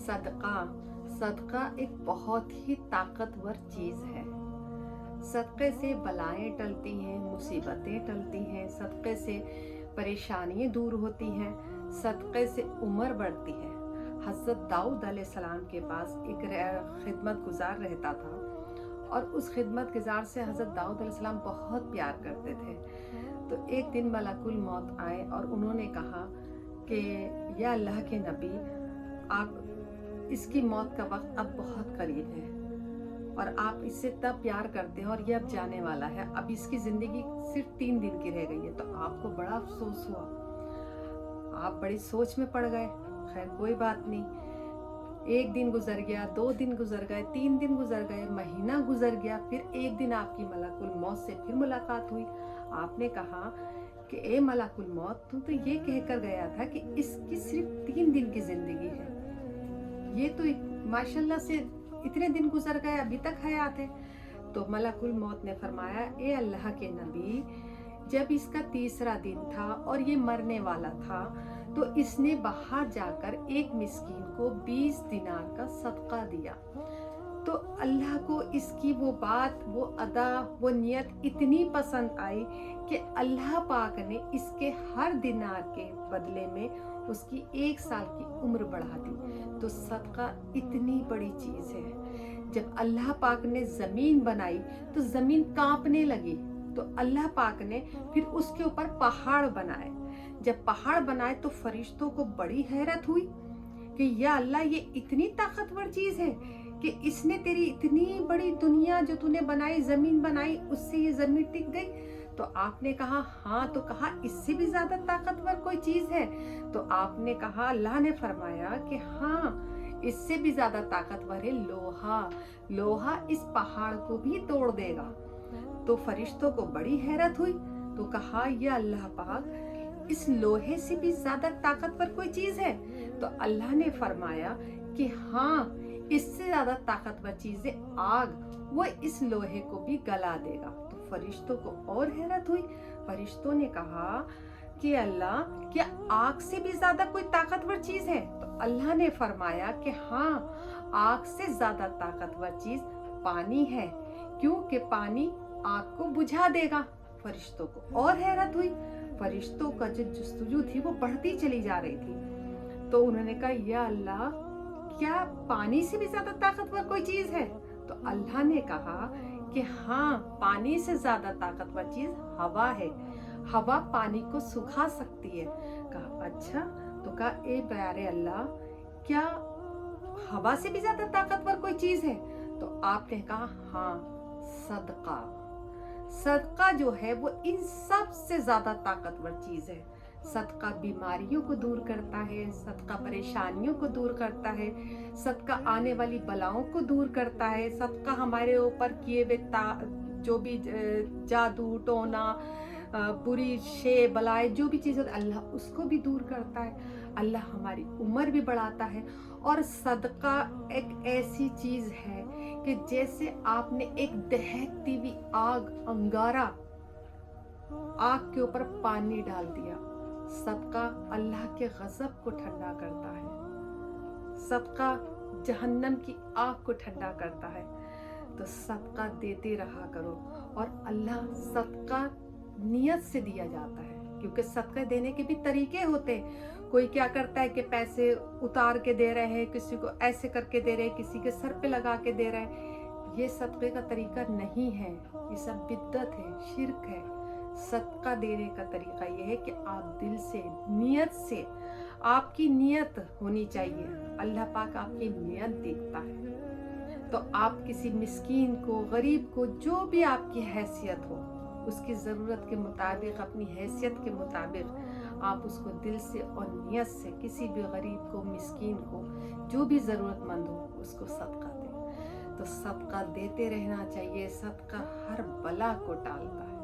सदका सदका एक बहुत ही ताकतवर चीज़ है। सदक़े से बलाएं टलती हैं, मुसीबतें टलती हैं, सदक़े से परेशानियाँ दूर होती हैं, सदक़े से उम्र बढ़ती है। हज़रत दाऊद अलैहिस्सलाम के पास एक खिदमत गुजार रहता था और उस खिदमत गुजार से हज़रत दाऊद अलैहिस्सलाम बहुत प्यार करते थे। तो एक दिन मलकुल मौत आए और उन्होंने कहा कि या अल्लाह के नबी, आप इसकी मौत का वक्त अब बहुत करीब है और आप इससे तब प्यार करते हैं और ये अब जाने वाला है, अब इसकी ज़िंदगी सिर्फ 3 दिन की रह गई है। तो आपको बड़ा अफसोस हुआ, आप बड़ी सोच में पड़ गए। खैर कोई बात नहीं, 1 दिन गुजर गया, 2 दिन गुजर गए, 3 दिन गुजर गए, महीना गुजर गया, फिर एक दिन आपकी मलकुल मौत से फिर मुलाकात हुई। आपने कहा कि ए मलकुल मौत, तू तो ये कहकर गया था कि इसकी सिर्फ 3 दिन की ज़िंदगी है, ये तो माशाल्लाह से इतने दिन गुजर गए, अभी तक हयात है। तो मलकुल मौत ने फरमाया, ए अल्लाह के नबी, जब इसका 3रा दिन था और ये मरने वाला था तो इसने बाहर जाकर एक मिस्कीन को 20 दिनार का सदका दिया। तो अल्लाह को इसकी वो बात, वो अदा, वो नियत इतनी पसंद आई कि अल्लाह पाक ने इसके हर दिनार के बदले में उसकी 1 साल की उम्र बढ़ा दी। तो सदका इतनी बड़ी चीज़ है। जब अल्लाह पाक ने ज़मीन बनाई तो ज़मीन कांपने लगी, तो अल्लाह पाक ने फिर उसके ऊपर पहाड़ बनाए। जब पहाड़ बनाए तो फरिश्तों को बड़ी हैरत हुई कि या अल्लाह, ये इतनी ताकतवर चीज़ है कि इसने तेरी इतनी बड़ी दुनिया जो तूने बनाई, ज़मीन बनाई, उससे ये ज़मीन टिक गई। तो आपने कहा हाँ, तो कहा इससे भी ज़्यादा ताकतवर कोई चीज़ है? तो आपने कहा, अल्लाह ने फरमाया कि हाँ, इससे भी ज़्यादा ताकतवर है लोहा। लोहा इस पहाड़ को भी तोड़ देगा। तो फरिश्तों को बड़ी हैरत हुई, तो कहा या अल्लाह पाक, इस लोहे से भी ज्यादा ताकतवर कोई चीज है? तो अल्लाह ने फरमाया कि हाँ, इससे ज्यादा ताकतवर चीज है आग, वो इस लोहे को भी गला देगा। तो फरिश्तों को और हैरत हुई। फरिश्तों ने कहा कि अल्लाह, क्या आग से भी ज्यादा कोई ताकतवर चीज है? तो अल्लाह ने फरमाया कि हाँ, आग से ज्यादा ताकतवर चीज पानी है, क्योंकि पानी आग को बुझा देगा। फरिश्तों को और हैरत हुई। फरिश्तों का जो जस्तजू थी वो बढ़ती चली जा रही थी। तो उन्होंने कहा या अल्लाह, क्या पानी से भी ज्यादा ताकतवर कोई चीज है? तो अल्लाह ने कहा कि हाँ, पानी से ज्यादा ताकतवर चीज हवा है। हवा पानी को सुखा सकती है। कहा अच्छा। तो कहा ए प्यारे अल्लाह, क्या हवा से भी ज्यादा ताकतवर कोई चीज है? तो आपने कहा हाँ, सदका। सदका जो है वो इन सब से ज्यादा ताकतवर चीज है। सदका बीमारियों को दूर करता है, सदका परेशानियों को दूर करता है, सदका आने वाली बलाओं को दूर करता है, सदका हमारे ऊपर किए हुए जो भी जादू टोना, बुरी शे बलाएं, जो भी चीज़ अल्लाह उसको भी दूर करता है। अल्लाह हमारी उम्र भी बढ़ाता है। और सदका एक ऐसी चीज़ है कि जैसे आपने एक दहकती हुई आग, अंगारा, आग के ऊपर पानी डाल दिया, सदका अल्लाह के गज़ब को ठंडा करता है। सदका जहन्नम की आग को ठंडा करता है। तो सदका देते रहा करो। और अल्लाह सदका नियत से दिया जाता है, क्योंकि सदका देने के भी तरीके होते हैं। कोई क्या करता है कि पैसे उतार के दे रहे हैं, किसी को ऐसे करके दे रहे हैं, किसी के सर पे लगा के दे रहे हैं। ये सदक़े का तरीका नहीं है, ये सब बिद्दत है, शिर्क है। सदका देने का तरीका ये है कि आप दिल से, नियत से, आपकी नियत होनी चाहिए। अल्लाह पाक आपकी नियत देखता है। तो आप किसी मिस्कीन को, गरीब को, जो भी आपकी हैसियत हो, उसकी ज़रूरत के मुताबिक, अपनी हैसियत के मुताबिक आप उसको दिल से और नियत से किसी भी गरीब को, मिस्कीन को, जो भी ज़रूरतमंद हो, उसको सदका दें। तो सदका देते रहना चाहिए। सदका हर बला को टालता है।